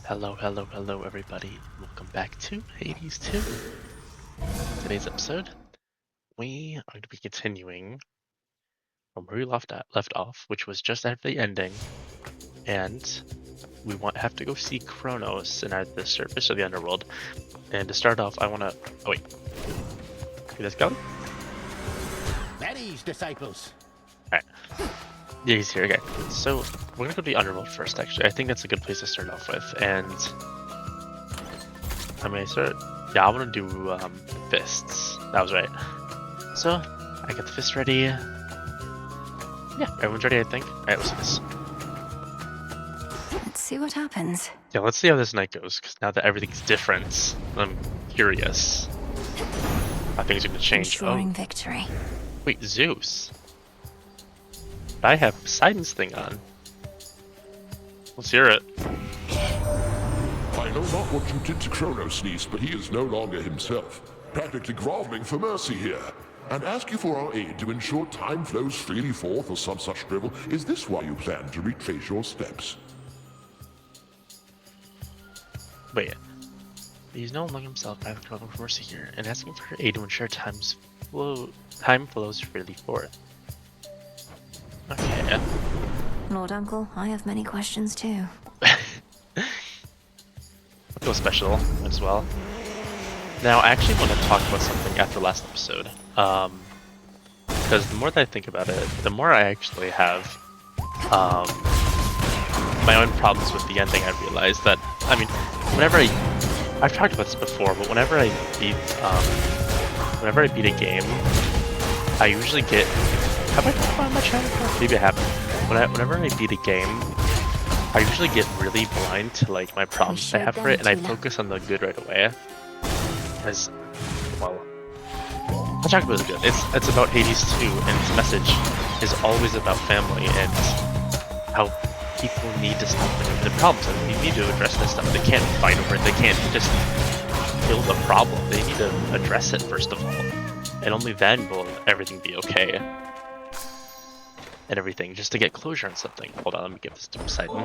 Hello, everybody. Welcome back to Hades 2. Today's episode, we are going to be continuing from where we left off, which was just after the ending, and we have to go see Chronos in either the surface or the underworld. And to start off, I want to. Oh wait, see this go? At ease, disciples. All right. Yeah, he's here. Okay, so we're gonna go to the underworld first. Actually, I think that's a good place to start off with. And I mean, yeah, I want to do fists. That was right. So I got the fist ready. Yeah, everyone's ready, I think. All right, let's do this. Let's see what happens. Yeah, let's see how this night goes. Because now that everything's different, I'm curious how things are gonna change. Ensuring victory. Wait, Zeus. I have Poseidon's thing on. Let's hear it. I know not what you did to Chronos, niece, but he is no longer himself. Practically groveling for mercy here. And ask you for our aid to ensure time flows freely forth or some such drivel. Is this why you plan to retrace your steps? Wait. He's no longer himself, practically groveling for mercy here, and asking for aid to ensure time flows freely forth. Okay. Lord Uncle, I have many questions too. Go special as well. Now, I actually want to talk about something after last episode. Because the more that I think about it, the more I actually have my own problems with the ending. I realized that, I mean, I've talked about this before, but whenever I beat a game, I usually get. Have I talked about it on my channel? Maybe I haven't. Whenever I beat a game, I usually get really blind to like my problems I have for it, and I focus on the good right away. As well, I'll talk about it good. It's about Hades 2, and its message is always about family and how people need to stop the problems, and they need to address this stuff. They can't fight over it. They can't just kill the problem. They need to address it first of all, and only then will everything be okay. And everything, just to get closure on something. Hold on, let me give this to Poseidon.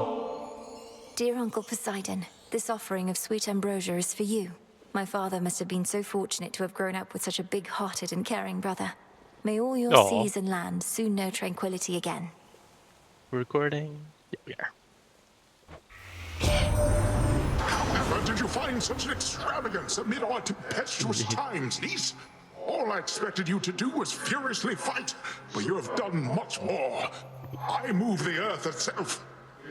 Dear Uncle Poseidon, this offering of sweet ambrosia is for you. My father must have been so fortunate to have grown up with such a big-hearted and caring brother. May all your seas and land soon know tranquility again. Recording? Yeah, we are. However, did you find such an extravagance amid our tempestuous times, niece? All I expected you to do was furiously fight, but you have done much more. I move the earth itself,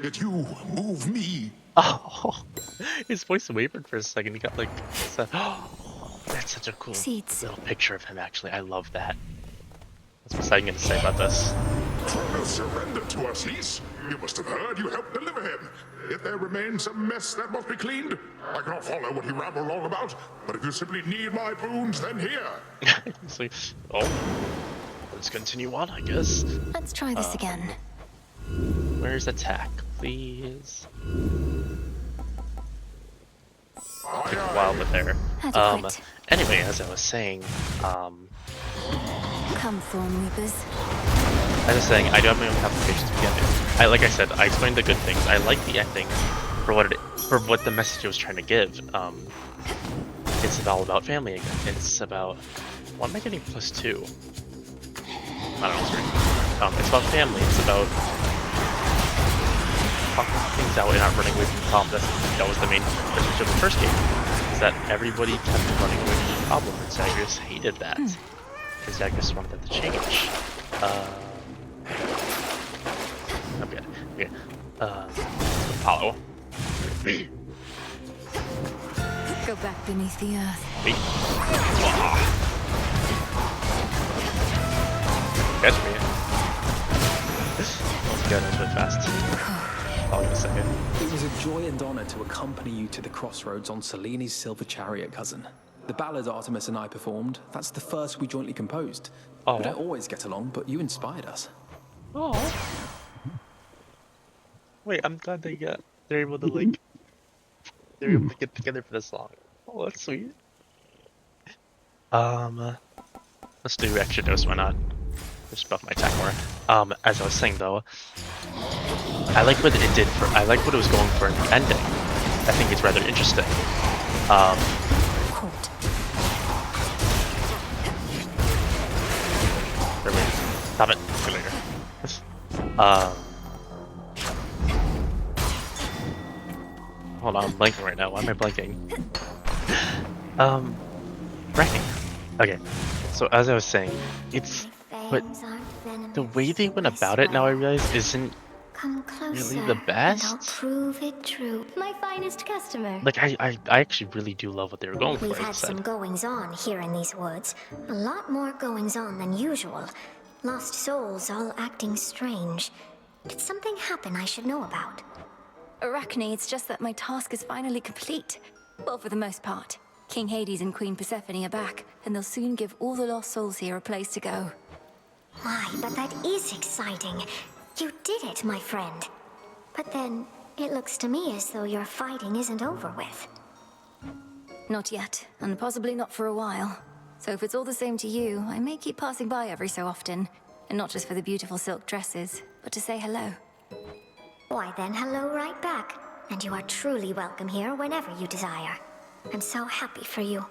yet you move me. Oh, his voice wavered for a second. He got like, that's such a cool little picture of him, actually. I love that. What's Poseidon going to say about this? Chronos surrendered to us, niece. You must have heard you helped deliver him. If there remains a mess that must be cleaned, I cannot follow what you ramble on about, but if you simply need my boons, then here. He's like, let's continue on, I guess. Let's try this again. Where's attack, please? Took a while, but there. Anyway, as I was saying, Come, Thorn Reapers. As I was saying, I do have my own complications with the ending. Like I said, I explained the good things. I like the ending for what the message it was trying to give. It's all about family again. It's about, what am I getting +2? I don't know. It's about family. It's about talking things out and not running away from the problem. That was the main message of the first game. Is that everybody kept running away from the problem, and Zagreus hated that. Because Zagreus wanted that to change. I'm good. Okay. Apollo. Go back beneath the earth. Wait. Catch me. Let's go, that was really fast. I'll give a second. It was a joy and honor to accompany you to the crossroads on Selene's silver chariot, cousin. The ballad Artemis and I performed, that's the first we jointly composed. Oh. We don't always get along, but you inspired us. Oh. Wait, I'm glad they're able to like get together for this long. Oh, that's sweet. Let's do extra dose, why not? Just buff my attack more. As I was saying though, I like what it was going for in the ending. I think it's rather interesting. Caught. Stop it. See you later. Hold on, I'm blanking right now. Why am I blanking? Wrecking. Okay, so as I was saying, it's but the way they went about it now I realize isn't Come closer, really the and I'll best. prove it true. My finest customer. Like I actually really do love what they were going for. We've As I had said. some goings-on here in these woods. A lot more goings-on than usual. Lost souls all acting strange. Did something happen I should know about? Arachne, it's just that my task is finally complete. Well, for the most part. King Hades and Queen Persephone are back, and they'll soon give all the lost souls here a place to go. Why, but that is exciting. You did it, my friend. But then, it looks to me as though your fighting isn't over with. Not yet, and possibly not for a while. So if it's all the same to you, I may keep passing by every so often. And not just for the beautiful silk dresses, but to say hello. Why then, hello right back. And you are truly welcome here whenever you desire. I'm so happy for you.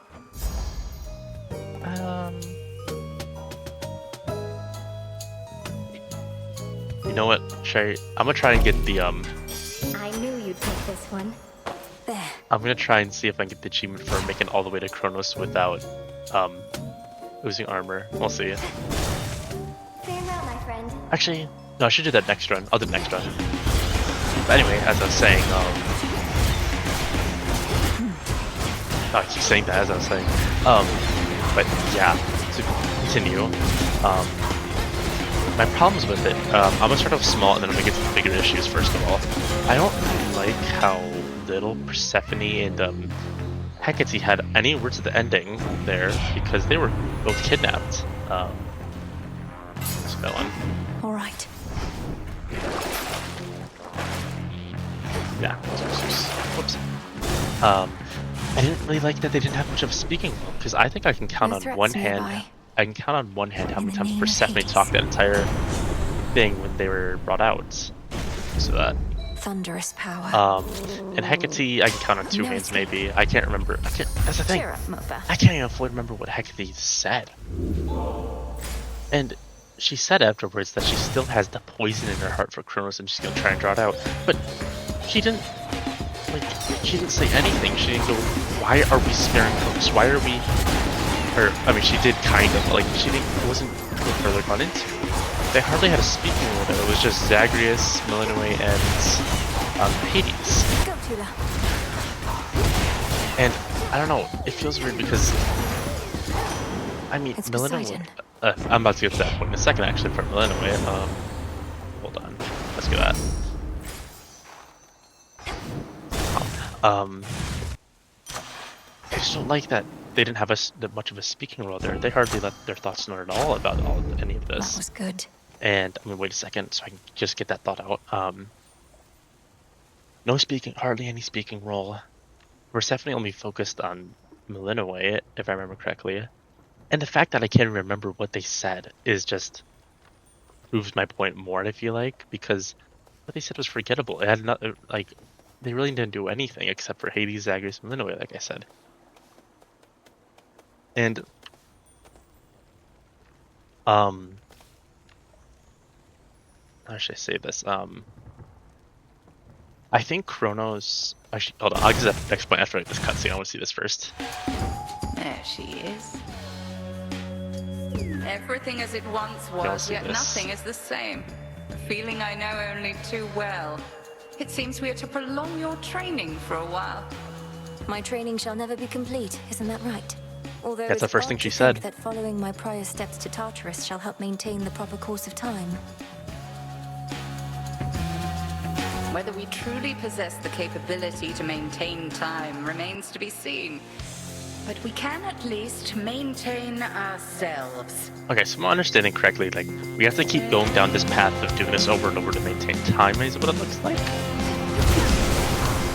You know what? I'm gonna try and get the I knew you'd pick this one. There. I'm gonna try and see if I can get the achievement for making all the way to Chronos without losing armor. We'll see. Farewell, my friend. Actually, no, I should do that next run. I'll do the next run. But anyway, as I was saying, I keep saying that as I was saying. But yeah, to continue. My problems with it, I'm gonna start off small and then I'm gonna get to the bigger issues first of all. I don't like how little Persephone and Hecate had any words at the ending there because they were both kidnapped. So that one. All right. Yeah. Whoops. I didn't really like that they didn't have much of a speaking role because I think I can count No on threats one hand. nearby. I can count on one hand how In many the times name of Persephone Hades. talked that entire thing when they were brought out. So that. Thunderous power. And Hecate, I can count on two No hands escape. maybe. I can't remember. That's the thing. Cheer up, Mopa. I can't even fully remember what Hecate said. And she said afterwards that she still has the poison in her heart for Chronos and she's gonna try and draw it out. But she didn't. Like, she didn't say anything. She didn't go, why are we sparing Chronos? Why are we... Or, I mean, she did kind of, like, she didn't, it wasn't further gone into. They hardly had a speaking role there. It was just Zagreus, Milanoe, and Hades. Go, Tula. And, I don't know, it feels weird because... I mean, It's Milanoe... Poseidon. I'm about to get to that point in a second, actually, for Milanoe. Hold on. Let's get that. I just don't like that they didn't have that much of a speaking role there. They hardly let their thoughts known at all about any of this. That was good. And I'm gonna wait a second so I can just get that thought out. No speaking, hardly any speaking role. Persephone only focused on Milanoe, if I remember correctly. And the fact that I can't remember what they said is just proves my point more. I feel like because what they said was forgettable. It had not like. They really didn't do anything except for Hades, Zagreus, and Milanoe, like I said. And how should I say this? I think Chronos. Actually, hold on. I'll get that next point after this cutscene. I want to see this first. There she is. Everything as it once Yeah, I'll was, see yet this. nothing is the same. A feeling I know only too well. It seems we are to prolong your training for a while. My training shall never be complete, isn't that right? Although That's the it's first odd thing to she think said. that following my prior steps to Tartarus shall help maintain the proper course of time. Whether we truly possess the capability to maintain time remains to be seen. But we can at least maintain ourselves. Okay, so if I'm understanding correctly, like we have to keep going down this path of doing this over and over to maintain time. Is what it looks like.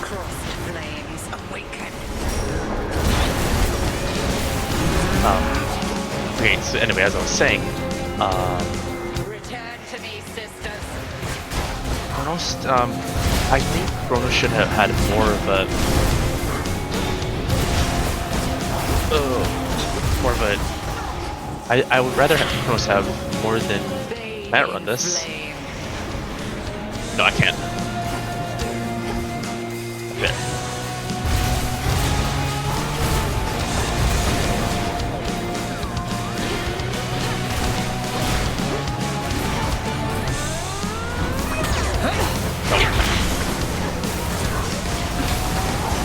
Crossed flames awaken. Okay, so anyway, as I was saying, Return to me, sisters. Chronos, I think Chronos should have had more of a I would rather have Chronos have more than Matt run this. No, I can't. Okay.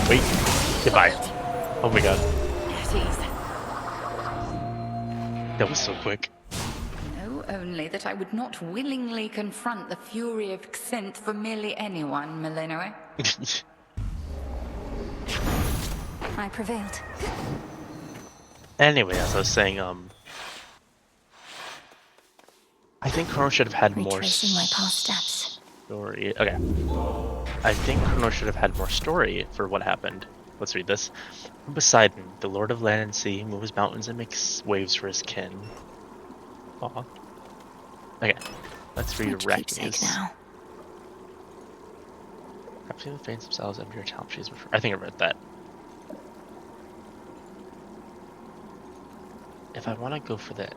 Wait. Goodbye. Oh my god. That was so quick. Know only that I would not willingly confront the fury of Xinth for merely anyone, Milenoe. I prevailed. Anyway, as I was saying, I think Chronos should have had more Retracing my past steps. story. Okay. I think Chronos should have had more story for what happened. Let's read this. From Poseidon, the Lord of Land and Sea, moves mountains and makes waves for his kin. Aw. Okay. Let's read Arachnes. Now. Perhaps the fans themselves and your talent trees. I think I read that. If I want to go for that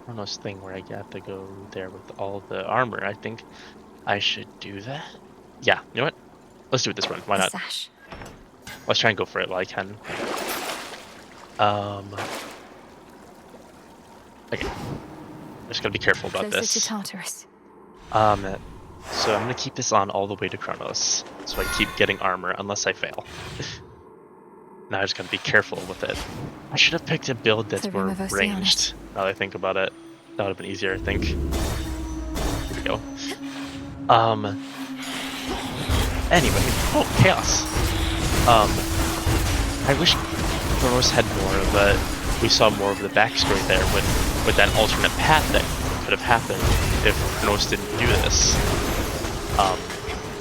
Chronos thing where I have to go there with all the armor, I think I should do that. Yeah, you know what? Let's do it this run. Why not? Sash. Let's try and go for it while I can. Okay. Just gotta be careful about Closer this. to Tartarus. So I'm gonna keep this on all the way to Chronos, so I keep getting armor unless I fail. Now I just gotta be careful with it. I should have picked a build that's The more Ring of ranged. Now that I think about it, that would have been easier, I think. Here we go. Anyway, oh, Chaos. I wish Chronos had more of a. We saw more of the backstory there with that alternate path that could have happened if Chronos didn't do this.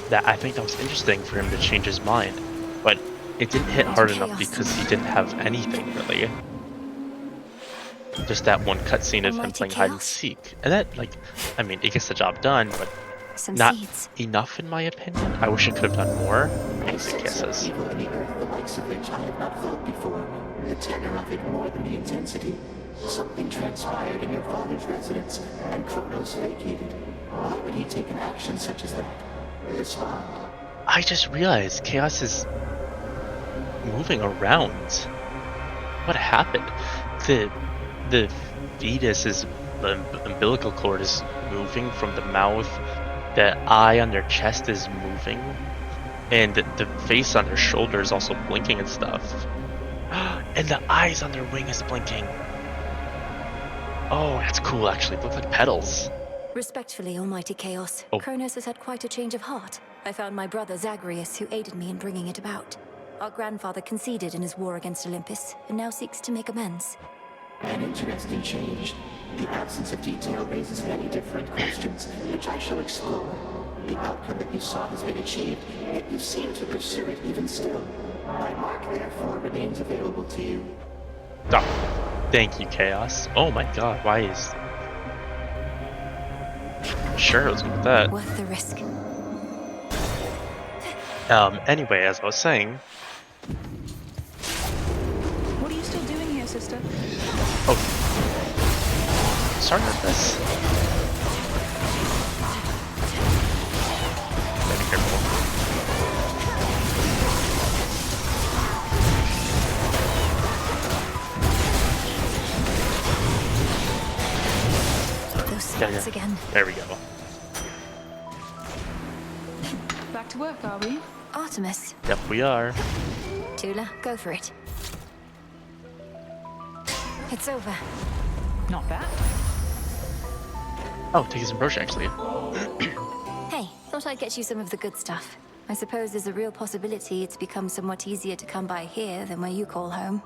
That I think that was interesting for him to change his mind, but it didn't hit hard enough because he didn't have anything really. Just that one cutscene of him playing hide and seek, and that, like, I mean, it gets the job done, but Some not seeds. enough in my opinion. I wish it could have done more. Guesses. Evil in the earth, the likes of which I have not felt before. The terror of it more than the intensity. Something transpired in your father's residence, and Chronos vacated. Why would he take an action such as that? Respond. I just realized Chaos is moving around. What happened? The fetus is the umbilical cord is moving from the mouth. The eye on their chest is moving, and the face on their shoulder is also blinking and stuff. And the eyes on their wing is blinking. Oh, that's cool. Actually, it looks like petals. Respectfully, Almighty Chaos, Oh. Chronos has had quite a change of heart. I found my brother Zagreus, who aided me in bringing it about. Our grandfather conceded in his war against Olympus, and now seeks to make amends. An interesting change. The absence of detail raises many different questions, which I shall explore. The outcome that you saw has been achieved, yet you seem to pursue it even still. My mark, therefore, remains available to you. Oh, thank you, Chaos. Oh my god, why is... Sure, let's go with that. Worth the risk. Anyway, as I was saying... What are you still doing here, sister? Oh. Sorry about this. Gotta be careful. Those spots again. There we go. Back to work, are we? Artemis. Yep, we are. Tula, go for it. It's over. Not bad. Oh, take some brooch actually. Hey, thought I'd get you some of the good stuff. I suppose there's a real possibility it's become somewhat easier to come by here than where you call home.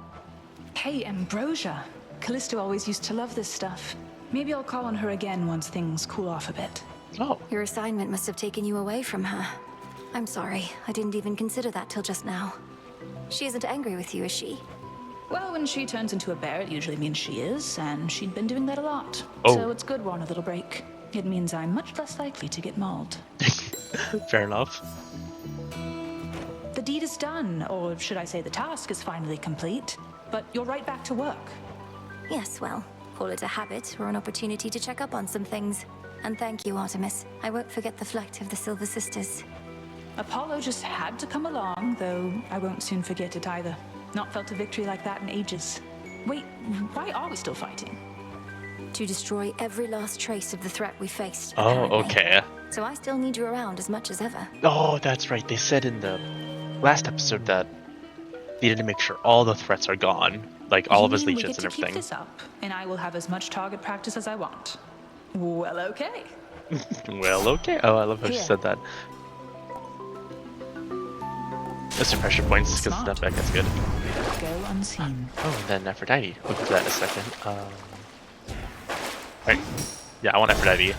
Hey, Ambrosia. Callisto always used to love this stuff. Maybe I'll call on her again once things cool off a bit. Oh, Your assignment must have taken you away from her. I'm sorry, I didn't even consider that till just now. She isn't angry with you, is she? Well, when she turns into a bear, it usually means she is, and she'd been doing that a lot. Oh. So it's good we're on a little break. It means I'm much less likely to get mauled. fair enough. The deed is done, or should I say the task is finally complete. But you're right back to work. Yes, well, call it a habit or an opportunity to check up on some things. And thank you, Artemis. I won't forget the flight of the Silver Sisters. Apollo just had to come along, though I won't soon forget it either. Not felt a victory like that in ages. Wait, why are we still fighting? To destroy every last trace of the threat we faced. Oh, apparently. okay. So I still need you around as much as ever. Oh, that's right. They said in the last episode that they need to make sure all the threats are gone, like all of his We legions get and to keep everything. this up, and I will have as much target practice as I want. Well, okay. Well, okay. Oh, I love how she Here. said that. That's some pressure points because Smart. that back. That's good. Go unseen. Oh, and then Aphrodite. We'll get to that in a second. Right. Yeah, I want Aphrodite.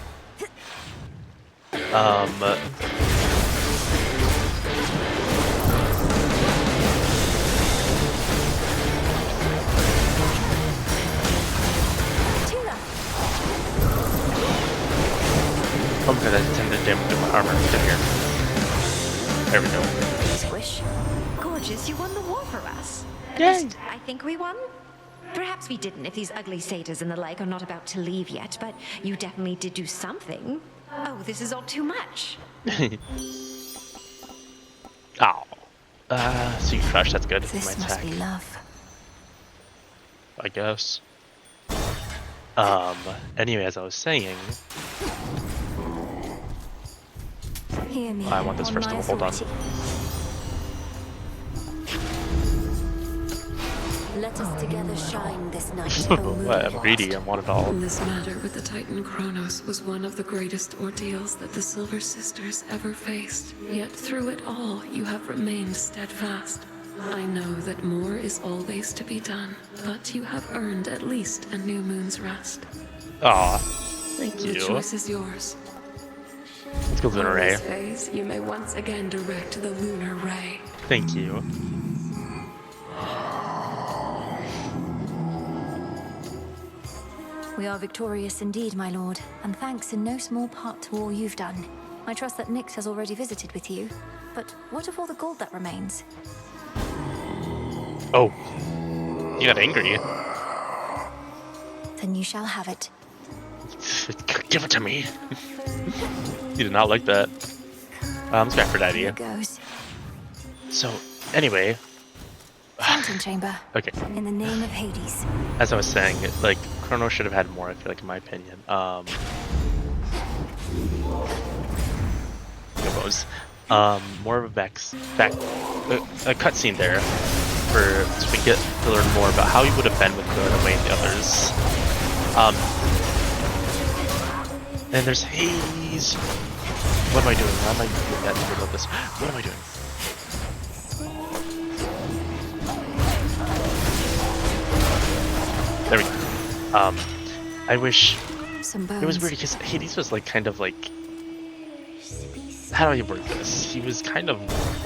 Tira! Oh, because I tend to damage my armor down here. There we go. Squish. Gorgeous, you won the war for us. At Yay. least, I think we won. Perhaps we didn't if these ugly satyrs and the like are not about to leave yet, but you definitely did do something. Oh, this is all too much. Ow. So you crush, that's good. This My must attack, be love. I guess. Anyway, as I was saying, Hear me. I want this on first my of all, hold on. authority. Let us together shine this night, O moon What, I'm blast. greedy, I want it all. This matter with the Titan Chronos was one of the greatest ordeals that the Silver Sisters ever faced. Yet through it all, you have remained steadfast. I know that more is always to be done, but you have earned at least a new moon's rest. Aw, thank The you. choice is yours. Let's go Lunar On Ray. this phase, you may once again direct the Lunar Ray. Thank you. We are victorious indeed, my lord, and thanks in no small part to all you've done. I trust that Nyx has already visited with you, but what of all the gold that remains? Oh, you got angry. Then you shall have it. Give it to me. You did not like that. Let's go Aphrodite. Here goes. So, anyway, Fountain chamber. okay. In the name of Hades. As I was saying, like, Chronos should have had more, I feel like, in my opinion. More of a a cutscene there, so we get to learn more about how he would have been with Runaway and the others. And there's Hades. What am I doing? Why am I doing that in the middle of this? What am I doing? There we go. I wish Some bones. it was weird because Hades was like kind of like, how do I word this? He was kind of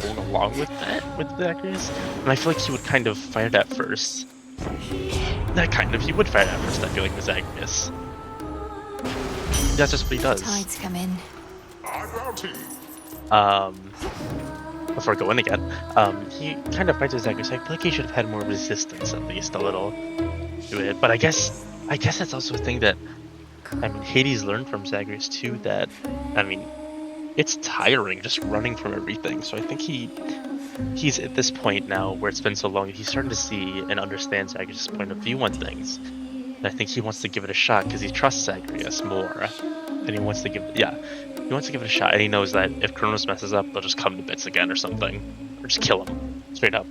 going along with that, with Zacharias, and I feel like he would kind of fight at first. Not kind of, he would fight at first. I feel like with Zacharias. That's just what he does. Tides come in. Before going again, he kind of fights with Zacharias. I feel like he should have had more resistance, at least a little, to it. But I guess that's also a thing that, I mean, Hades learned from Zacharias too. That, I mean, it's tiring just running from everything. So I think he's at this point now where it's been so long. He's starting to see and understand Zacharias' point of view on things. And I think he wants to give it a shot because he trusts Zacharias more, and he wants to give it a shot. And he knows that if Chronos messes up, they'll just come to bits again or something, or just kill him straight up.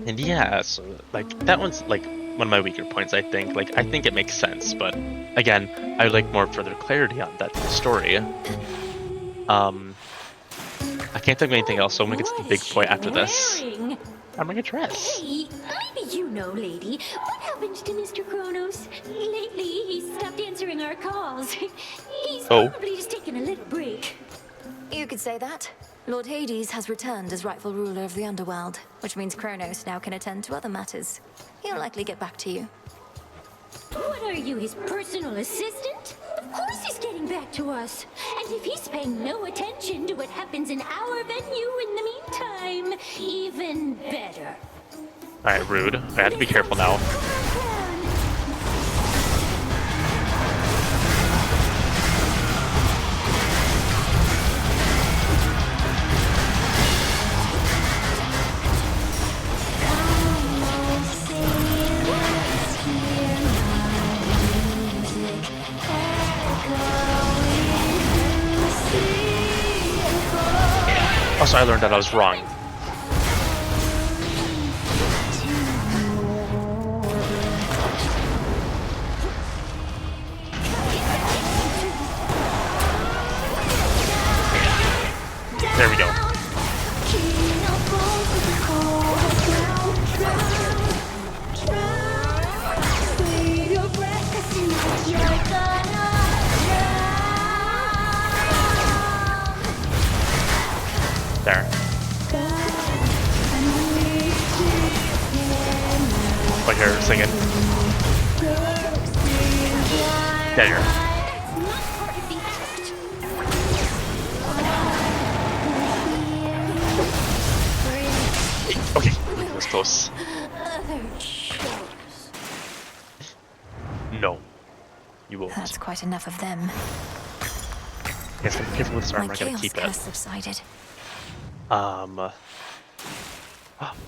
And yeah, so like that one's like one of my weaker points. I think it makes sense, but again, I would like more further clarity on that story. I can't think of anything else, so I'm gonna get to the big point after this. I'm wearing a dress. Hey, maybe you know, lady. What happened to Mr. Chronos? Lately, he stopped answering our calls. He's probably just taking a little break. You could say that. Lord Hades has returned as rightful ruler of the underworld, which means Chronos now can attend to other matters. He'll likely get back to you. What are you, his personal assistant? Of course he's getting coming back to us. And if he's paying no attention to what happens in our venue in the meantime, even better. Alright, rude. I have to be careful now. Also, I learned that I was wrong. There we go. There. Like her singing. There you are. Okay, that was close. No, you won't. That's quite enough of them. Yes, I'm careful with this armor. My I gotta chaos keep curse it. subsided.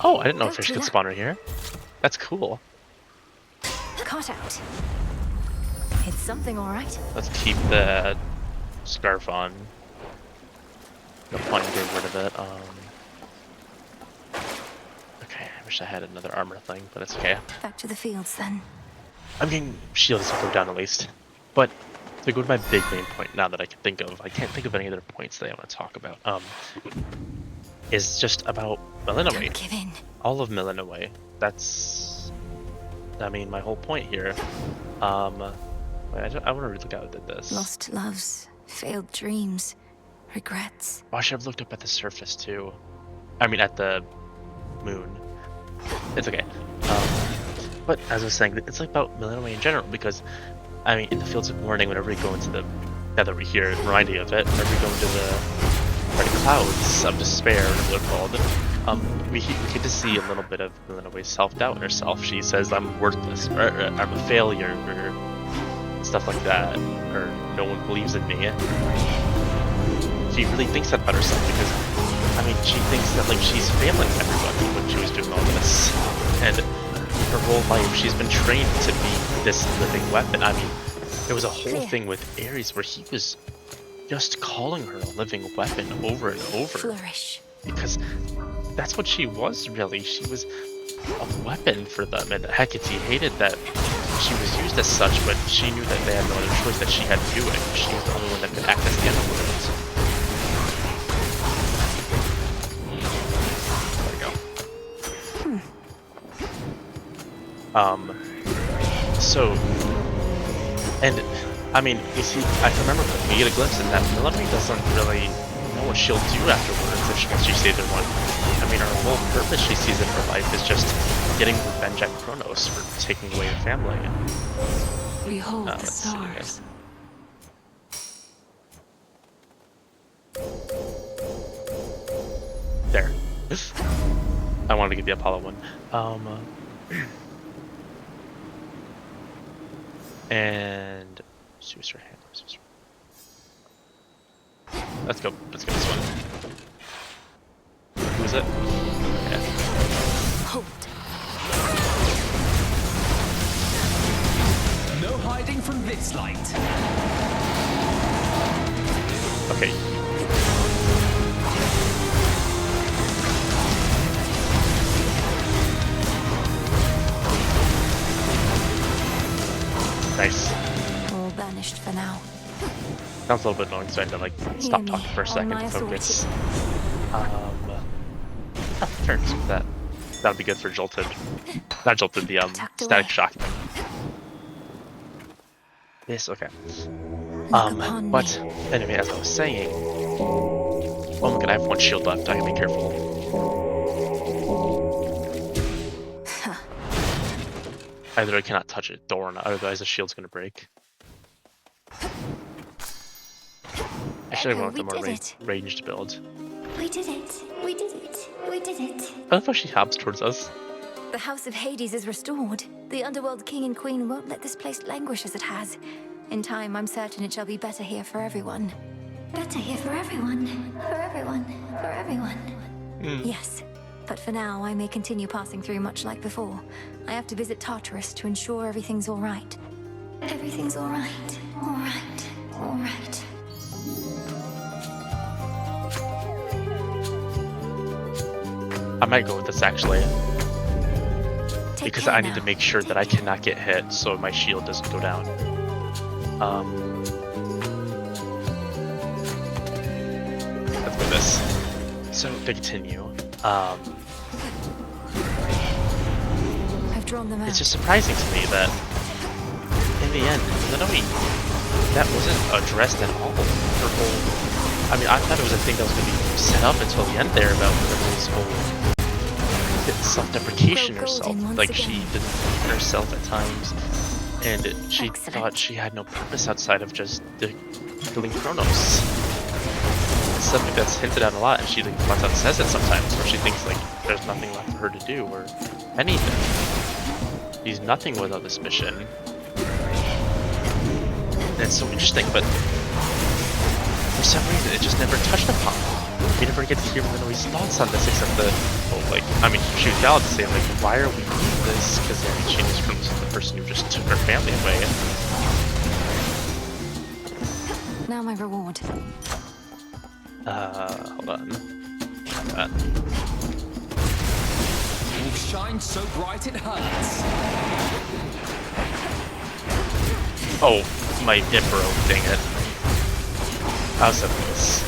Oh, I didn't know Go fish through could that. spawn right here. That's cool. Caught out. It's something, all right. Let's keep the scarf on. No fun getting rid of it. Okay, I wish I had another armor thing, but it's okay. Back to the fields then. I'm getting shielded to go down at least. But to go to my big main point now that I can think of, I can't think of any other points that I want to talk about. Is just about Millennium. Don't give in. All of Millennium. That's, I mean, my whole point here. Wait, I want to really look at this. Lost loves, failed dreams, regrets. Oh, I should have looked up at the surface too. I mean, at the moon. It's okay. But as I was saying, it's like about Millennium in general, because, I mean, in the Fields of Mourning, whenever we go into the, now that we hear it, remind you of it, whenever we go into the clouds of despair, whatever they're called, we get to see a little bit of Millennium's self-doubt in herself. She says, I'm worthless, or I'm a failure, or stuff like that, or no one believes in me. She really thinks that about herself, because, I mean, she thinks that, like, she's failing everybody when she was doing all this. And her whole life, she's been trained to be this living weapon. I mean, there was a whole thing with Ares where he was just calling her a living weapon over and over. Flourish. Because that's what she was, really. She was a weapon for them, and Hecate hated that she was used as such, but she knew that they had no other choice, that she had to do it. She was the only one that could act as the underworld. So, and I mean, you see, I can remember we get a glimpse in that Millennium doesn't really know what she'll do afterwards once she saves everyone. I mean, her whole purpose she sees in her life is just getting revenge at Chronos for taking away the family. Behold the let's see, stars. There. I wanted to get the Apollo one. And Suser handlers. Let's go this one. Who is it? Yeah. Hold. No hiding from this light. Okay. Nice. All banished for now. Sounds a little bit annoying, so I had to like stop talking for a second to focus. Turns with that. That'll be good for Jolted. Not Jolted, the Static Shock thing. Yes, okay. But anyway, as I was saying, oh my god, I have one shield left. I gotta be careful. Either I cannot touch it, or not, otherwise the shield's gonna break. I should have Echo, went with we a more did it. ranged build. We did it. We did it. We did it. I love how she hops towards us. The House of Hades is restored. The Underworld King and Queen won't let this place languish as it has. In time, I'm certain it shall be better here for everyone. Better here for everyone. For everyone. For everyone. Yes. But for now, I may continue passing through much like before. I have to visit Tartarus to ensure everything's all right. Everything's all right. All right. All right. I might go with this actually. Take Because care I need to now. make sure that I cannot get hit so my shield doesn't go down. Let's do this. So to continue, I've drawn them out. it's just surprising to me that in the end, literally, that wasn't addressed at all. Her whole, I mean, I thought it was a thing that was going to be set up until the end there about Lily's whole self-deprecation herself. Like she didn't believe in herself at times, and she thought she had no purpose outside of just killing Chronos. It's something that's hinted at a lot, and she like flat out says it sometimes, where she thinks like there's nothing left for her to do or anything. She's nothing without this mission. And it's so interesting, but for some reason it just never touched upon. We never get to hear Minoru's thoughts on this, except the, well, like, I mean, she was valid to say, like, why are we doing this? Because I mean, she knows Chronos is the person who just took her family away. Now my reward. Hold on. That. You shine so bright it hurts. Oh, my it broke, dang it. I was so close.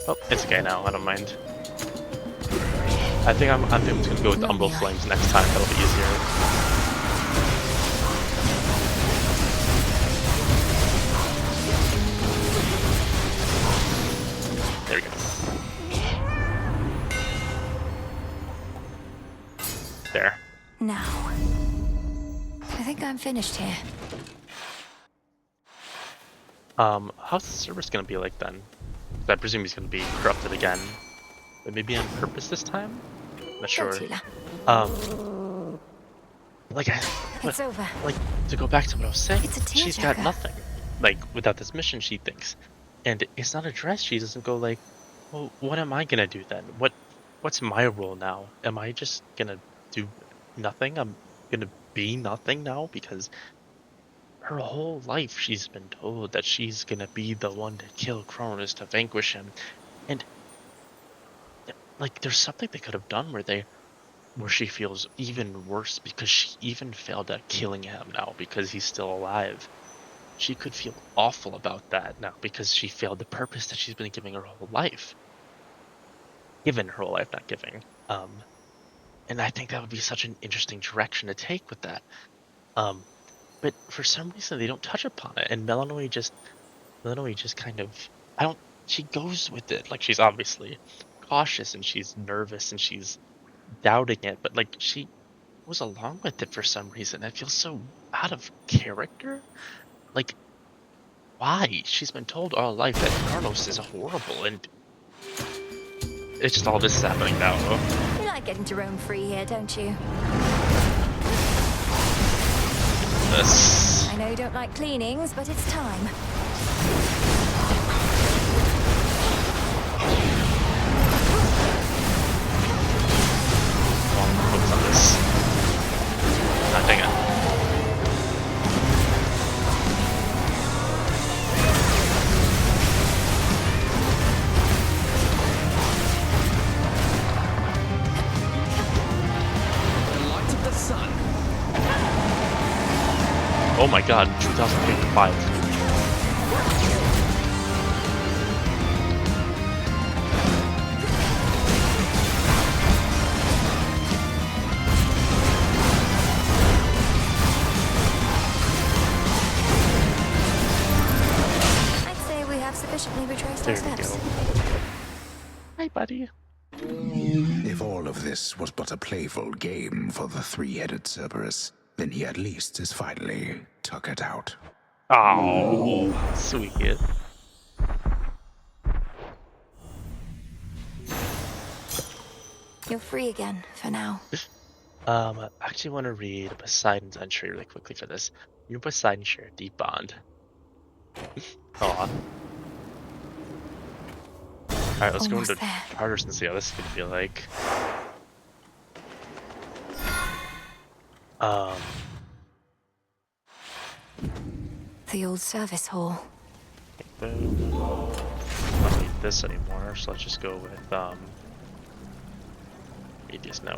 Oh, it's okay now, I don't mind. I think I'm just gonna go with the Umbral Flames next time, that'll be easier. There we go. There. Now. I think I'm finished here. How's the service gonna be like then? I presume he's gonna be corrupted again. But maybe on purpose this time? Not sure. Like It's over. Like, to go back to what I was saying, It's a she's got tearjerker. nothing. Like, without this mission, she thinks. And it's not addressed. She doesn't go like, well, what am I gonna do then? What's my role now? Am I just gonna do nothing? I'm gonna be nothing now? Because her whole life she's been told that she's gonna be the one to kill Chronos, to vanquish him. And like, there's something they could have done where she feels even worse because she even failed at killing him now because he's still alive. She could feel awful about that now because she failed the purpose that she's been giving her whole life. Given her whole life, not giving. And I think that would be such an interesting direction to take with that. But for some reason they don't touch upon it, and Melanie just kind of, she goes with it. Like, she's obviously cautious and she's nervous and she's doubting it, but like, she goes along with it for some reason. I feel so out of character. Like, why? She's been told all life that Chronos is horrible, and it's just all this is happening now. You like getting to roam free here, don't you? This. I know you don't like cleanings, but it's time. Focus on this. Ah, dang it. The light of the sun. Oh my god, 2055. I'd say we have sufficiently retraced There our we steps. go. Hi, buddy. If all of this was but a playful game for the three-headed Cerberus, then he at least is finally tuckered out. Oh, sweet. You're free again for now. I actually want to read Poseidon's entry really quickly for this. You and Poseidon share a deep bond. Aw. Alright, let's go Almost into there. Charters and see how this is gonna feel like. The old service hall. Boom. I don't need this anymore, so let's just go with read these now.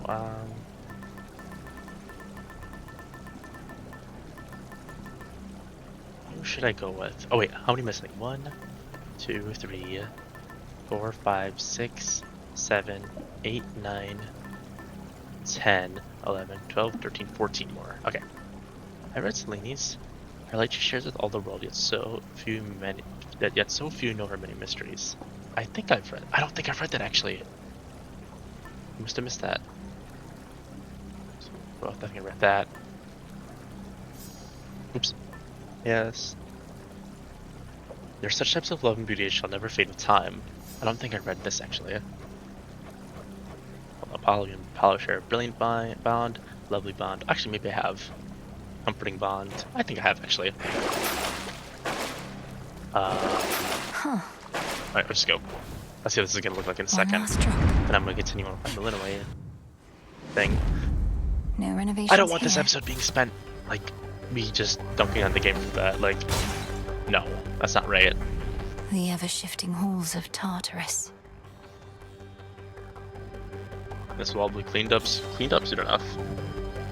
Who should I go with? Oh wait, how many missing? 1, 2, 3, 4, 5, 6, 7, 8, 9, 10, 11, 12, 13, 14 more. Okay. I read Seleni's. Her light she shares with all the world, yet so few know her many mysteries. I don't think I've read that actually. I must have missed that. Well, I think I read that. Oops. Yes. There's such types of love and beauty that shall never fade with time. I don't think I read this actually. Apollo and Apollo share a brilliant bond, lovely bond. Actually, maybe I have. Comforting bond. I think I have actually. Alright, let's go. Let's see what this is gonna look like in a second. And I'm gonna continue on with my Illinois thing. No renovations. I don't want this episode being spent like me just dunking on the game for that. Like, no, that's not right. The ever-shifting halls of Tartarus. This will all be cleaned up soon enough.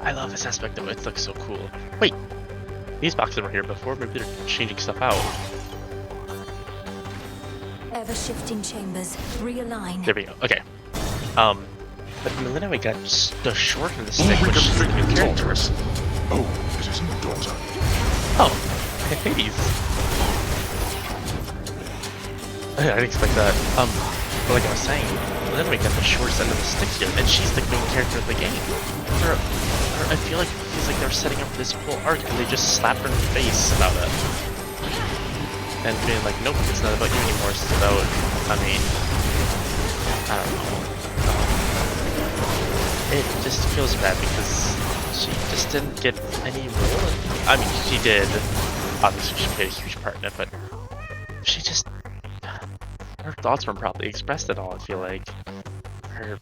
I love this aspect of it. It looks so cool. Wait, these boxes were here before. Maybe they're changing stuff out. Ever-shifting chambers. Realign. There we go. Okay. But Melina, we got the short and the stick, which is Bring the new character. Tartarus. Oh, it is your daughter. Oh, hey. I didn't expect that. But like I was saying, then we got the shortest end of the stick here, and she's the main character of the game. I feel like it feels like they're setting up this whole arc, and they just slapped her in the face about it. And being like, nope, it's not about you anymore, it's about, I mean, I don't know. It just feels bad because she just didn't get any role. I mean, she did. Obviously, she played a huge part in it, but she just, her thoughts weren't properly expressed at all. I feel like her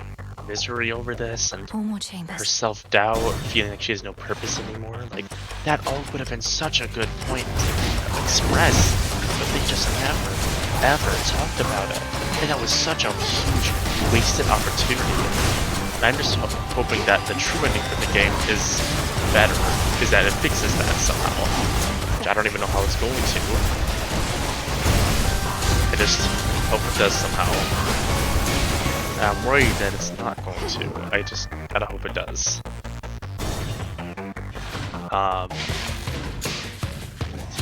misery over this and her self-doubt, feeling like she has no purpose anymore. Like that all would have been such a good point to express, but they just never, ever talked about it. And that was such a huge wasted opportunity. And I'm just hoping that the true ending for the game is better, is that it fixes that somehow. Which I don't even know how it's going to. I just hope it does somehow. I'm worried that it's not going to. I just gotta hope it does.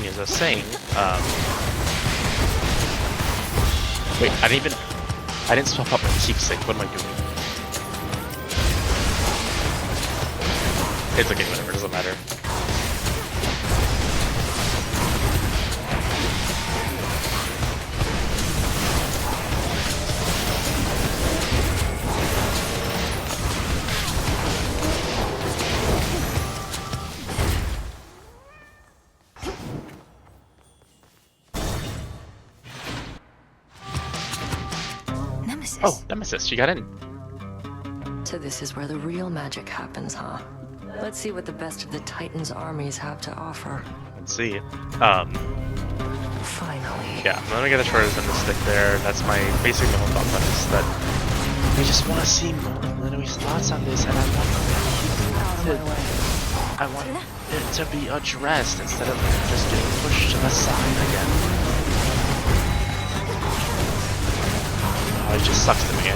As I was saying, wait, I didn't swap out my keepsake. What am I doing? It's okay, whatever, doesn't matter. Nemesis. Oh, Nemesis, she got in. So this is where the real magic happens, huh? Let's see what the best of the Titans' armies have to offer. Let's see. Finally. Yeah, I'm gonna get a shortest end of stick there. That's my basic whole thought process, that I just want to see Linoi's thoughts on this, and I want it to be addressed instead of just getting pushed to the side again. Oh, it just sucks to me.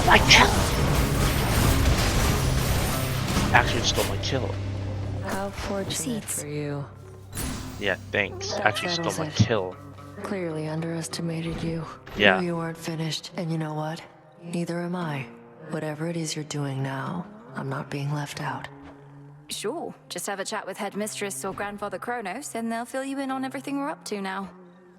My kill! Actually stole my kill. How fortunate for you. Yeah, thanks. That Actually stole settles my it. kill. Clearly underestimated you. Yeah. Knew you weren't finished, and you know what? Neither am I. Whatever it is you're doing now, I'm not being left out. Sure, just have a chat with Headmistress or Grandfather Chronos, and they'll fill you in on everything we're up to now.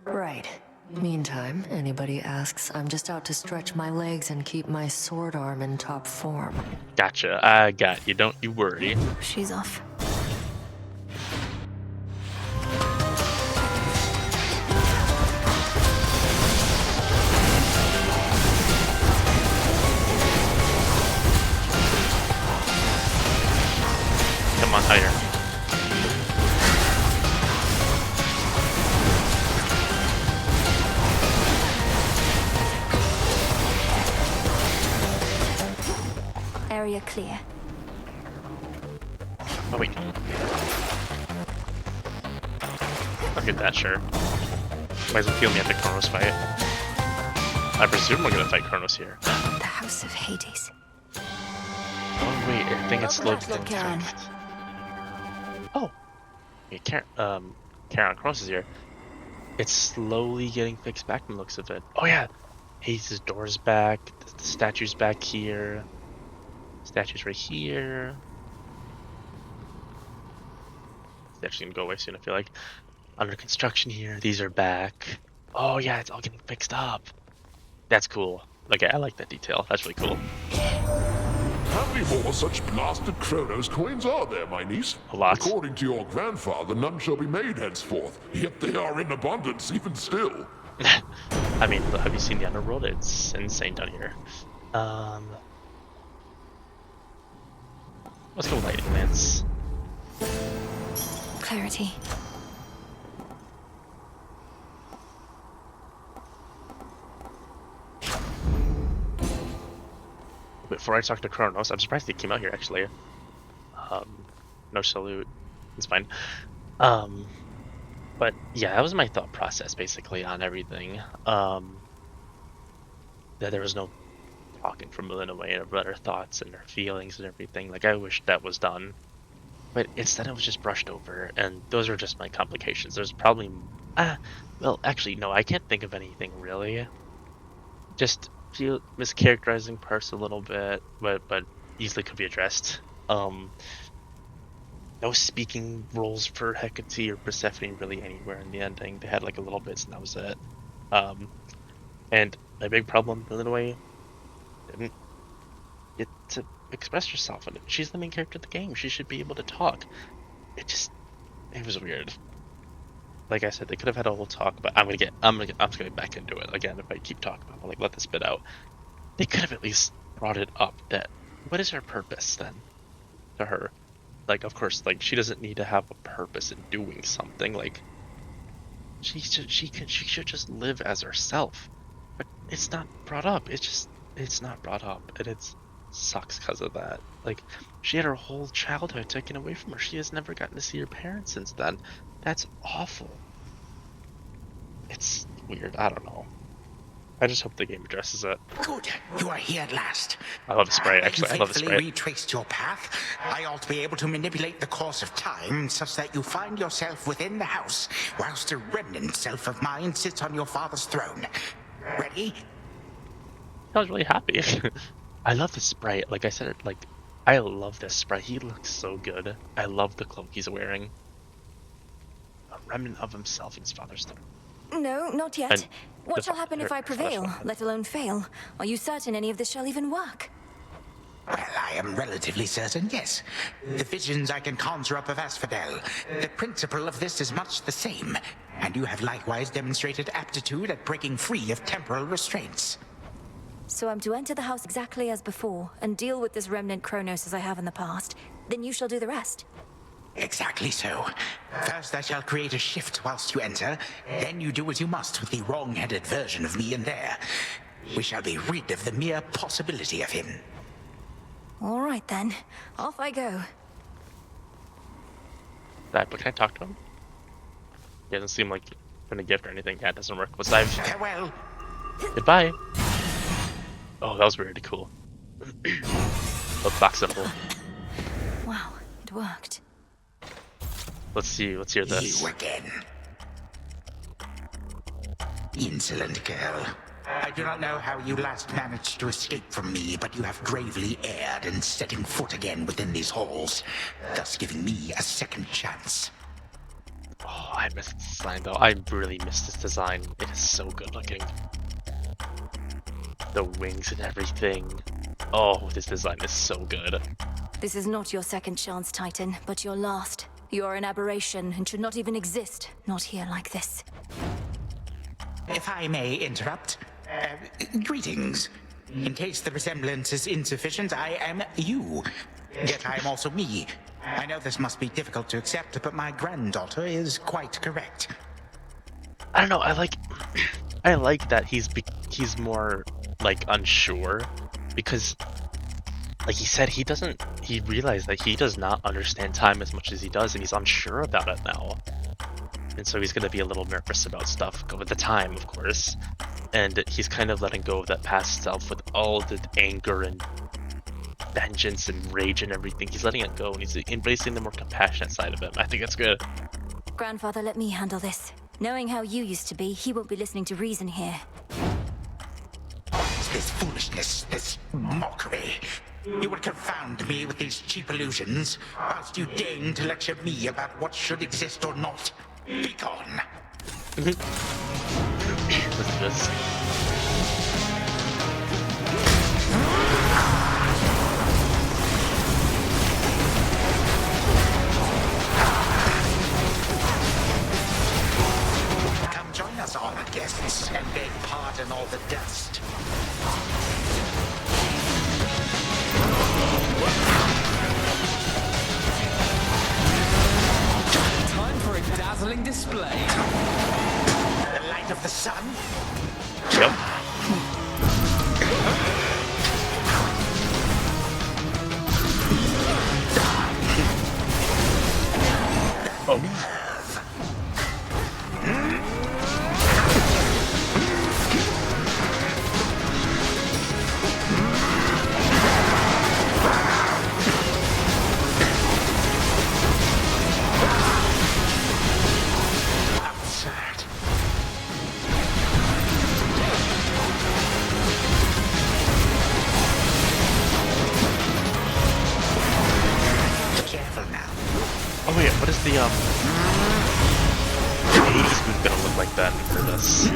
Right. Meantime, anybody asks, I'm just out to stretch my legs and keep my sword arm in top form. Gotcha. I got you. Don't you worry. She's off. Come on, higher. Area clear. Oh wait. I'll get that, sure. Might as well heal me at the Chronos fight. I presume we're gonna fight Chronos here. The House of Hades. Oh wait, I think it's slowed Welcome back, Lord down. Oh, yeah, Karen Chronos is here. It's slowly getting fixed back from the looks of it. Oh yeah, Hades' door's back. The statue's back here. Statue's right here. It's actually gonna go away soon, I feel like. Under construction here. These are back. Oh yeah, it's all getting fixed up. That's cool. Like, I like that detail. That's really cool. How many more such blasted Chronos coins are there, my niece? A lot. According to your grandfather, none shall be made henceforth. Yet they are in abundance, even still. I mean, have you seen the underworld? It's insane down here. Let's go lighting lance. Clarity. Before I talk to Chronos, I'm surprised he came out here actually. No salute. It's fine. But yeah, that was my thought process basically on everything. That there was no talking from within away about her thoughts and her feelings and everything. Like, I wish that was done. But instead it was just brushed over, and those are just my complications. There's probably well, actually no, I can't think of anything really. Just feel mischaracterizing parts a little bit, but easily could be addressed. No speaking roles for Hecate or Persephone really anywhere in the ending. They had like a little bits and that was it. And my big problem, in a way, didn't get to express herself, and she's the main character of the game. She should be able to talk. It was weird. Like I said, they could have had a whole talk, but I'm gonna get back into it again if I keep talking about it. Like, let this bit out. They could have at least brought it up that what is her purpose then to her? Like, of course, like, she doesn't need to have a purpose in doing something. Like, she should just live as herself. But it's not brought up. It's not brought up, and it sucks because of that. Like, she had her whole childhood taken away from her. She has never gotten to see her parents since then. That's awful. It's weird. I don't know. I just hope the game addresses it. Good, you are here at last. I love the sprite, actually. I love the faithfully sprite. retraced your path. I ought to be able to manipulate the course of time such that you find yourself within the house, whilst a remnant self of mine sits on your father's throne. Ready? I was really happy. I love the sprite. Like I said, like, I love this sprite. He looks so good. I love the cloak he's wearing. A remnant of himself in his father's throne. No, not yet. And What shall happen if I prevail, let alone fail? Are you certain any of this shall even work? Well, I am relatively certain, yes. The visions I can conjure up of Asphodel. The principle of this is much the same, and you have likewise demonstrated aptitude at breaking free of temporal restraints. So I'm to enter the house exactly as before, and deal with this remnant Chronos as I have in the past. Then you shall do the rest. Exactly so. First I shall create a shift whilst you enter, then you do as you must with the wrong-headed version of me in there. We shall be rid of the mere possibility of him. All right then, off I go. But can I talk to him? He doesn't seem like gonna gift or anything. Yeah, it doesn't work. What's that? Farewell. Goodbye. Oh, that was really cool. A box symbol. Wow, it worked. Let's see. Let's hear this. You again. Insolent girl. I do not know how you last managed to escape from me, but you have gravely erred in setting foot again within these halls, thus giving me a second chance. Oh, I missed this design though. I really missed this design. It is so good looking. The wings and everything. Oh, this design is so good. This is not your second chance, Titan, but your last. You are an aberration and should not even exist, not here like this. If I may interrupt, greetings. In case the resemblance is insufficient, I am you. Yet I am also me. I know this must be difficult to accept, but my granddaughter is quite correct. I don't know, I like that he's more like unsure, because like he said, he realized that he does not understand time as much as he does, and he's unsure about it now. And so he's gonna be a little nervous about stuff with the time, of course. And he's kind of letting go of that past self with all the anger and vengeance and rage and everything. He's letting it go, and he's embracing the more compassionate side of him. I think it's good. Grandfather, let me handle this. Knowing how you used to be, he won't be listening to reason here. This foolishness, this mockery. You would confound me with these cheap illusions, whilst you deign to lecture me about what should exist or not. Be gone. Let's do this. Come join us, honored guests, and beg pardon all the dust. Time for a dazzling display. The light of the sun? Yep. Oh. Oh yeah, what is the Hades move gonna look like then for this?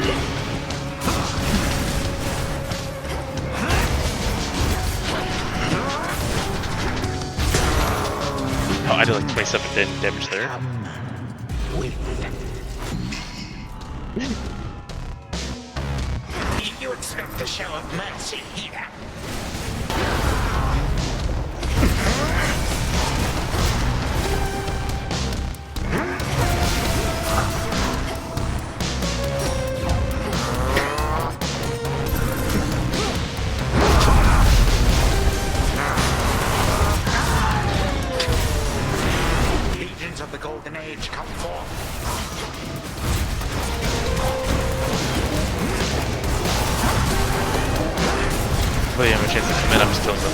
Oh, I did like 27 damage there. You expect a show of mercy here? Of the Golden Age come forth. Well, yeah, I have a chance to come in, I'm just killing them.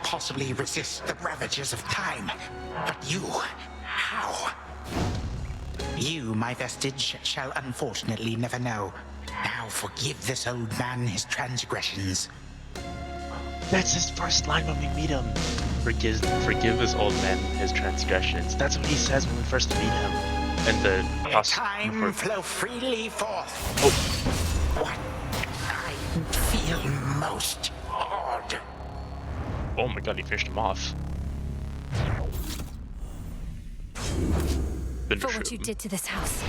Possibly resist the ravages of time. But you, how? You, my vestige, shall unfortunately never know. Now forgive this old man his transgressions. That's his first line when we meet him. Forgive this old man his transgressions. That's what he says when we first meet him. And the Let time flow freely forth. Oh. What I feel most odd. Oh my god, he finished him off. Finish For what him. you did to this house.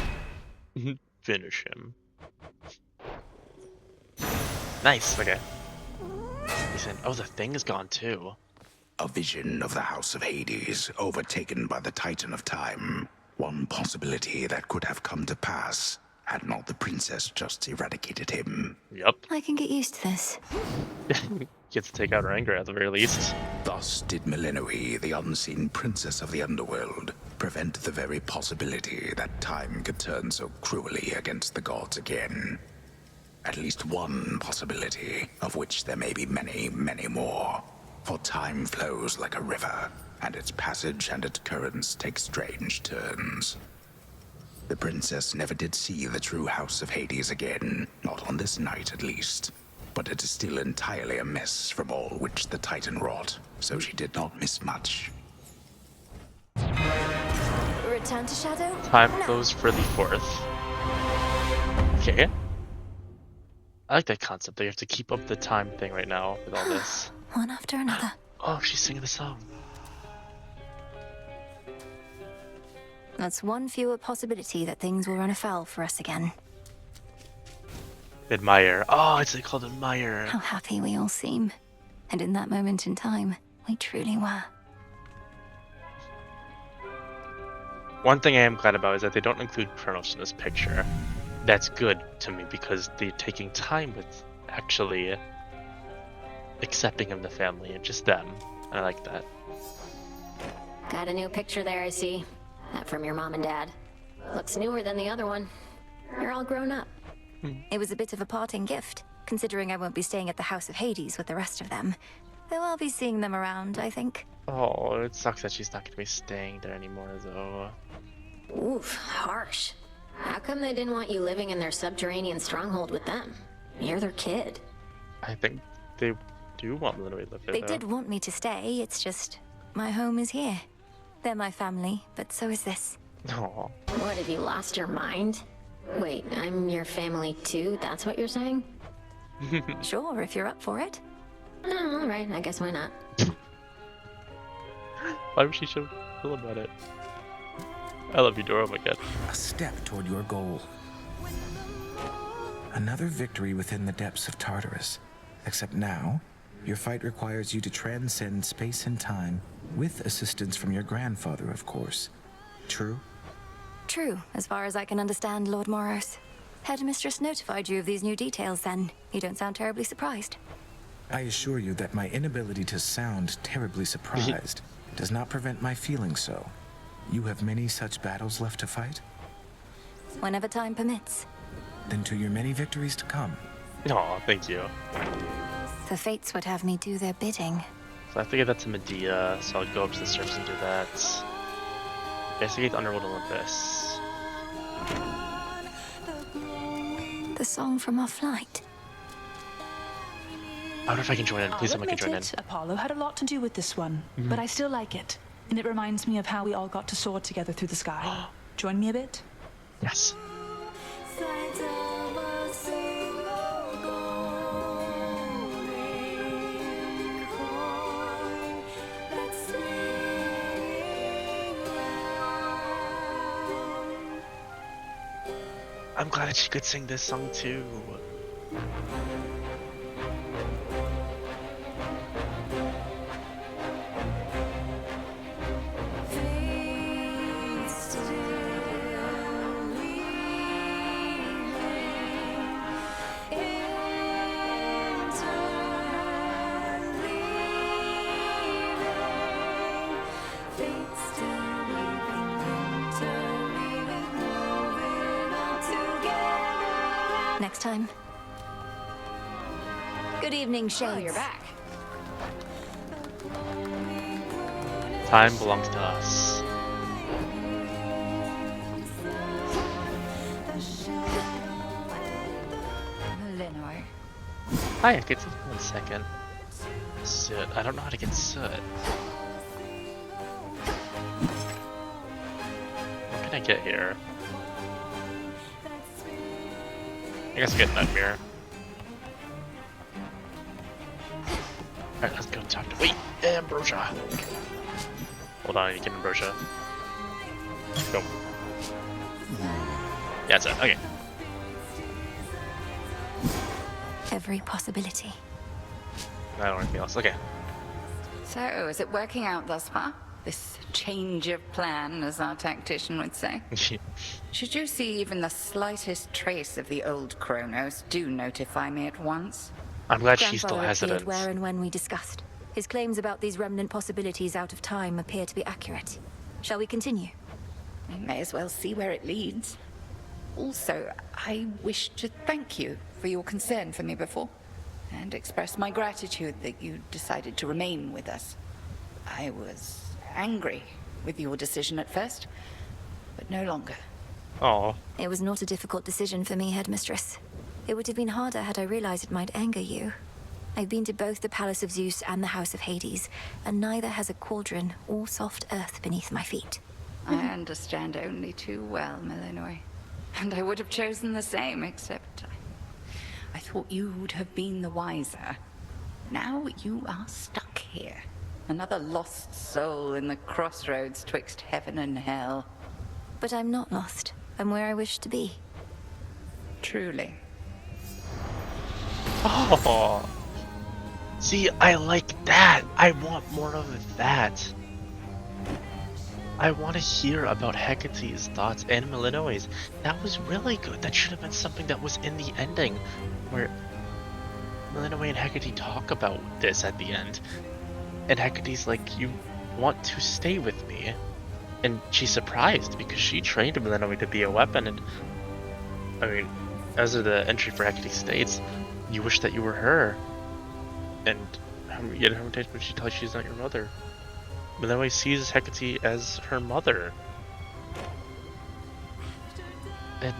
Finish him. Nice, okay. He said, oh, the thing is gone too. A vision of the House of Hades, overtaken by the Titan of Time. One possibility that could have come to pass had not the princess just eradicated him. Yep. I can get used to this. Gets to take out her anger at the very least. Thus did Melenoi, the unseen princess of the underworld, prevent the very possibility that time could turn so cruelly against the gods again. At least one possibility, of which there may be many, many more. For time flows like a river, and its passage and its currents take strange turns. The princess never did see the true house of Hades again, not on this night at least. But it is still entirely a mess from all which the Titan wrought, so she did not miss much. Return to Shadow? Time flows for the 4th. Okay. I like that concept. They have to keep up the time thing right now with all this. One after another. Oh, she's singing the song. That's one fewer possibility that things will run afoul for us again. Admire. Oh, it's called admire. How happy we all seem. And in that moment in time, we truly were. One thing I am glad about is that they don't include Chronos in this picture. That's good to me because they're taking time with actually accepting him the family and just them. I like that. Got a new picture there, I see. That from your mom and dad. Looks newer than the other one. You're all grown up. It was a bit of a parting gift, considering I won't be staying at the House of Hades with the rest of them. Though I'll be seeing them around, I think. Oh, it sucks that she's not going to be staying there anymore, though. Oof, harsh. How come they didn't want you living in their subterranean stronghold with them? You're their kid. I think they do want Melenoi to live there. They did want me to stay, it's just my home is here. They're my family, but so is this. Aww. What, have you lost your mind? Wait, I'm your family too? That's what you're saying? Sure, if you're up for it. Oh, alright, I guess why not. Why would she so feel about it? I love you, Dora, oh my god. A step toward your goal. Another victory within the depths of Tartarus. Except now, your fight requires you to transcend space and time, with assistance from your grandfather, of course. True? True, as far as I can understand, Lord Moros. Headmistress notified you of these new details then. You don't sound terribly surprised. I assure you that my inability to sound terribly surprised does not prevent my feeling so. You have many such battles left to fight? Whenever time permits. Then to your many victories to come. Aw, thank you. The fates would have me do their bidding. So I have to get that to Medea, so I'll go up to the surface and do that. Investigate the Underworld Olympus. The song from our flight. I wonder if I can join in. Please I'll tell me I can admit join in. Apollo had a lot to do with this one, but I still like it. And it reminds me of how we all got to soar together through the sky. Join me a bit? Yes. I'm glad that she could sing this song too. Next time. Good evening, Shades. Oh, you're back. Time belongs to us. Melenoi. Hi, I get to 1 second. Soot. I don't know how to get soot. What can I get here? I guess I get Nightmare. Alright, let's go talk to. Wait! Ambrosia! Hold on, I need to get Ambrosia. Go. Yeah, that's it. Okay. Every possibility. I don't want anything else. Okay. So, is it working out thus far? This change of plan, as our tactician would say. Should you see even the slightest trace of the old Chronos, do notify me at once. I'm glad she still Grandfather has appeared it. where and when we discussed. His claims about these remnant possibilities out of time appear to be accurate. Shall we continue? We may as well see where it leads. Also, I wish to thank you for your concern for me before, and express my gratitude that you decided to remain with us. I was angry with your decision at first, but no longer. Oh. It was not a difficult decision for me, Headmistress. It would have been harder had I realized it might anger you. I've been to both the Palace of Zeus and the House of Hades, and neither has a cauldron or soft earth beneath my feet. I understand only too well, Millenoi. And I would have chosen the same, except I thought you would have been the wiser. Now you are stuck here. Another lost soul in the crossroads twixt heaven and hell. But I'm not lost. I'm where I wish to be. Truly. Oh. See, I like that. I want more of that. I want to hear about Hecate's thoughts and Millennoi's. That was really good. That should have been something that was in the ending, where Millenoi and Hecate talk about this at the end. And Hecate's like, you want to stay with me? And she's surprised because she trained Millenoi to be a weapon. And I mean, as of the entry for Hecate states, you wish that you were her. And yet her when she tells you she's not your mother. Millenoi sees Hecate as her mother. And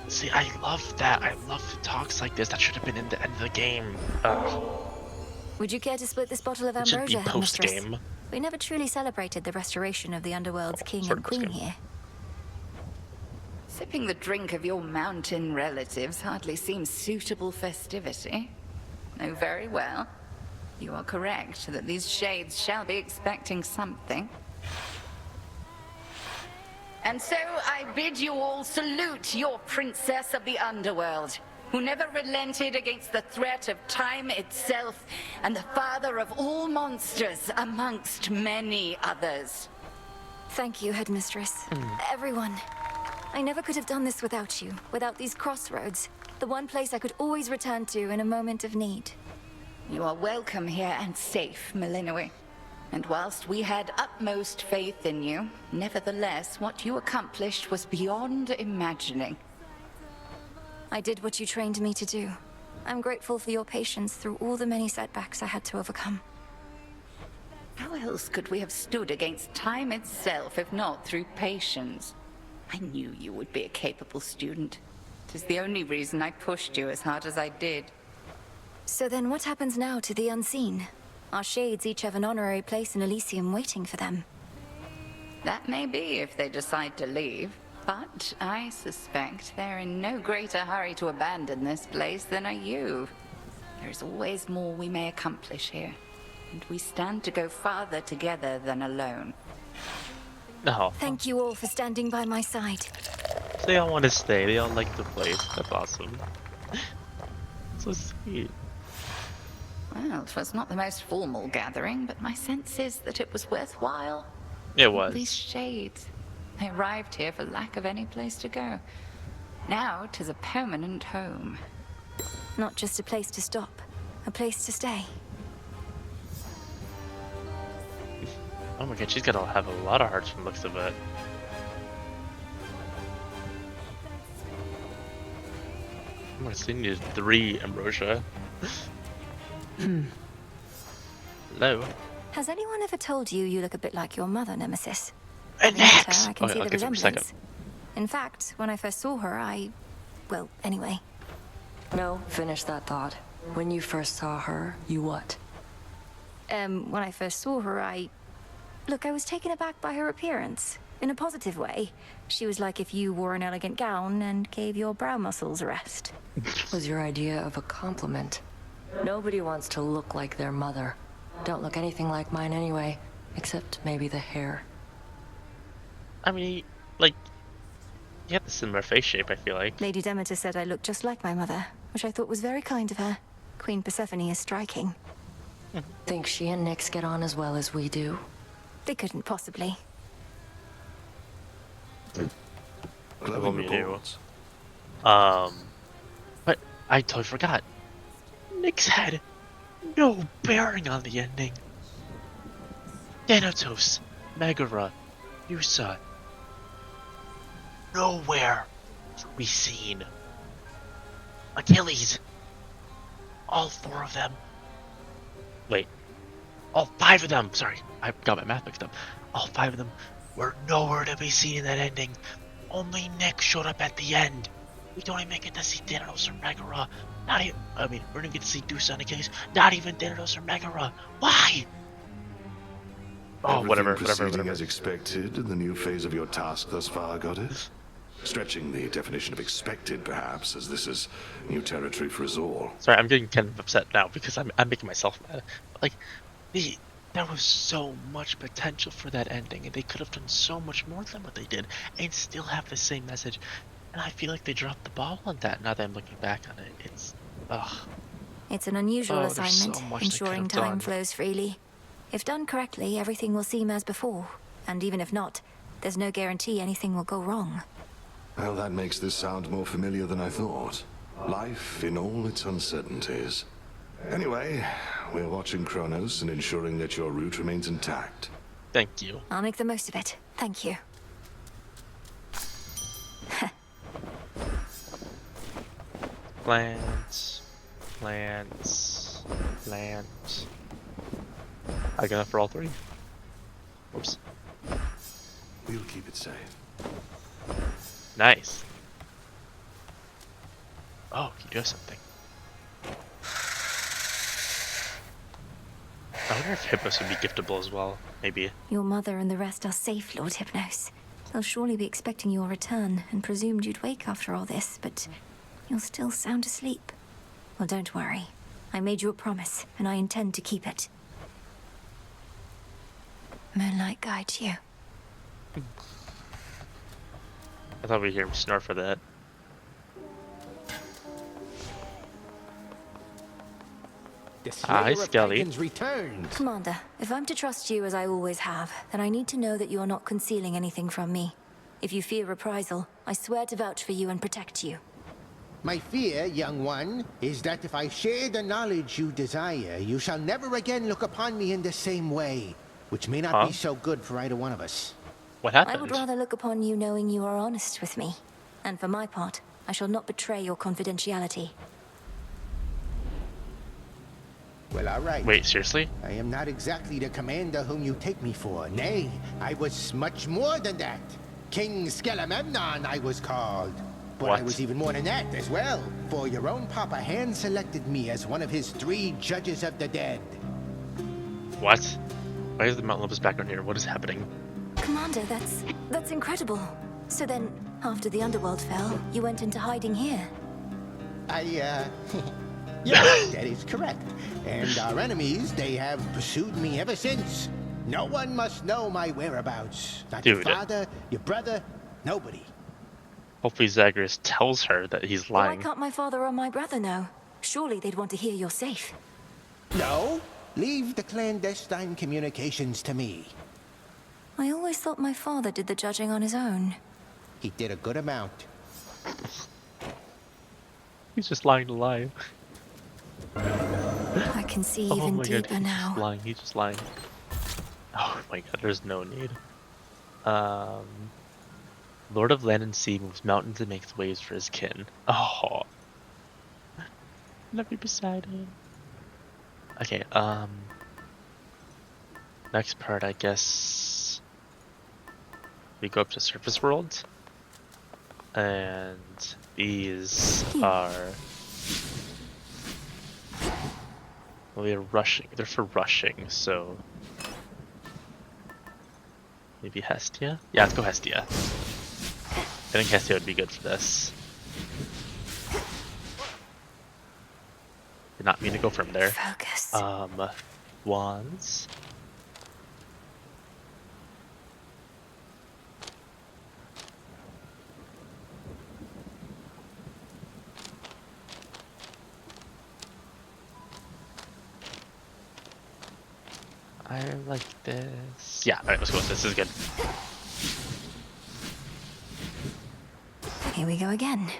see, I love that. I love talks like this. That should have been in the end of the game. Would you care to split this bottle of It should be ambrosia, Headmistress? post-game. We never truly celebrated the restoration of the Underworld's king and queen here. Sipping the drink of your mountain relatives hardly seems suitable festivity. Oh, very well. You are correct that these shades shall be expecting something. And so I bid you all salute your princess of the Underworld, who never relented against the threat of time itself and the father of all monsters amongst many others. Thank you, Headmistress. Everyone. I never could have done this without you, without these crossroads, the one place I could always return to in a moment of need. You are welcome here and safe, Millenoi. And whilst we had utmost faith in you, nevertheless, what you accomplished was beyond imagining. I did what you trained me to do. I'm grateful for your patience through all the many setbacks I had to overcome. How else could we have stood against time itself if not through patience? I knew you would be a capable student. It is the only reason I pushed you as hard as I did. So then what happens now to the unseen? Our shades each have an honorary place in Elysium waiting for them. That may be if they decide to leave, but I suspect they're in no greater hurry to abandon this place than are you. There's always more we may accomplish here, and we stand to go farther together than alone. No. Thank you all for standing by my side. They all want to stay. They all like the place. That's awesome. So sweet. Well, it was not the most formal gathering, but my sense is that it was worthwhile. It was. These shades. They arrived here for lack of any place to go. Now 'tis a permanent home. Not just a place to stop, a place to stay. Oh my god, she's gotta have a lot of hearts from the looks of it. I'm gonna send you 3 ambrosia. Hello. Has anyone ever told you you look a bit like your mother, Nemesis? An Looking at axe! her, I can see I'll the get to it for a resemblance. second. In fact, when I first saw her, well, anyway. No, finish that thought. When you first saw her, you what? When I first saw her, Look, I was taken aback by her appearance. In a positive way. She was like if you wore an elegant gown and gave your brow muscles a rest. Was your idea of a compliment. Nobody wants to look like their mother. Don't look anything like mine anyway, except maybe the hair. I mean, like, you have a similar face shape, I feel like. Lady Demeter said I looked just like my mother, which I thought was very kind of her. Queen Persephone is striking. Think she and Nyx get on as well as we do? They couldn't possibly. Glowing reports. But I totally forgot. Nyx had no bearing on the ending. Thanatos, Megara, Yusa. Nowhere to be seen. Achilles. All 4 of them. Wait. All 5 of them. Sorry, I got my math mixed up. All 5 of them were nowhere to be seen in that ending. Only Nyx showed up at the end. We don't even get to see Thanatos or Megara. Not even. I mean, we're gonna get to see Yusa and Achilles. Not even Thanatos or Megara. Why? Oh, whatever. Proceeding as expected in the new phase of your task thus far, Goddess? Stretching the definition of expected, perhaps, as this is new territory for us all. Sorry, I'm getting kind of upset now because I'm making myself mad. Like, there was so much potential for that ending, and they could have done so much more than what they did, and still have the same message. And I feel like they dropped the ball on that. Now that I'm looking back on it, it's It's an unusual assignment, so much ensuring time flows freely. If done correctly, everything will seem as before. And even if not, there's no guarantee anything will go wrong. Well, that makes this sound more familiar than I thought. Life in all its uncertainties. Anyway, we're watching Chronos and ensuring that your route remains intact. Thank you. I'll make the most of it. Thank you. Plants. I got enough for all 3. Oops. We'll keep it safe. Nice. Oh, you do have something. I wonder if Hypnos would be giftable as well. Maybe. Your mother and the rest are safe, Lord Hypnos. They'll surely be expecting your return and presumed you'd wake after all this, but you're still sound asleep. Well, don't worry. I made you a promise, and I intend to keep it. Moonlight guides you. I thought we'd hear him snore for that. Hi, Skelly. Commander, if I'm to trust you as I always have, then I need to know that you are not concealing anything from me. If you fear reprisal, I swear to vouch for you and protect you. My fear, young one, is that if I share the knowledge you desire, you shall never again look upon me in the same way, which may not be so good for either one of us. What happened? I would rather look upon you knowing you are honest with me. And for my part, I shall not betray your confidentiality. Well, all right. Wait, seriously? I am not exactly the commander whom you take me for. Nay, I was much more than that. King Skelamemnon, I was called. But I was even more than that as well, for your own papa hand-selected me as one of his 3 judges of the dead. What? Why is the Mount Olympus background here? What is happening? Commander, that's incredible. So then, after the underworld fell, you went into hiding here? Yes, that is correct. And our enemies, they have pursued me ever since. No one must know my whereabouts. Not your father, your brother, nobody. Hopefully Zagreus tells her that he's lying. Why can't my father or my brother know? Surely they'd want to hear you're safe. No, leave the clandestine communications to me. I always thought my father did the judging on his own. He did a good amount. He's just lying to lie. I can see even deeper now. He's just lying. Oh my god, there's no need. Lord of land and sea moves mountains and makes waves for his kin. Oh. Let me beside him. Okay, next part, I guess we go up to surface world. And these are... well, they're rushing. They're for rushing, so... maybe Hestia? Yeah, let's go Hestia. I think Hestia would be good for this. Did not mean to go from there. Focus. Wands. I like this. Yeah, alright, let's go. This is good. Here we go again.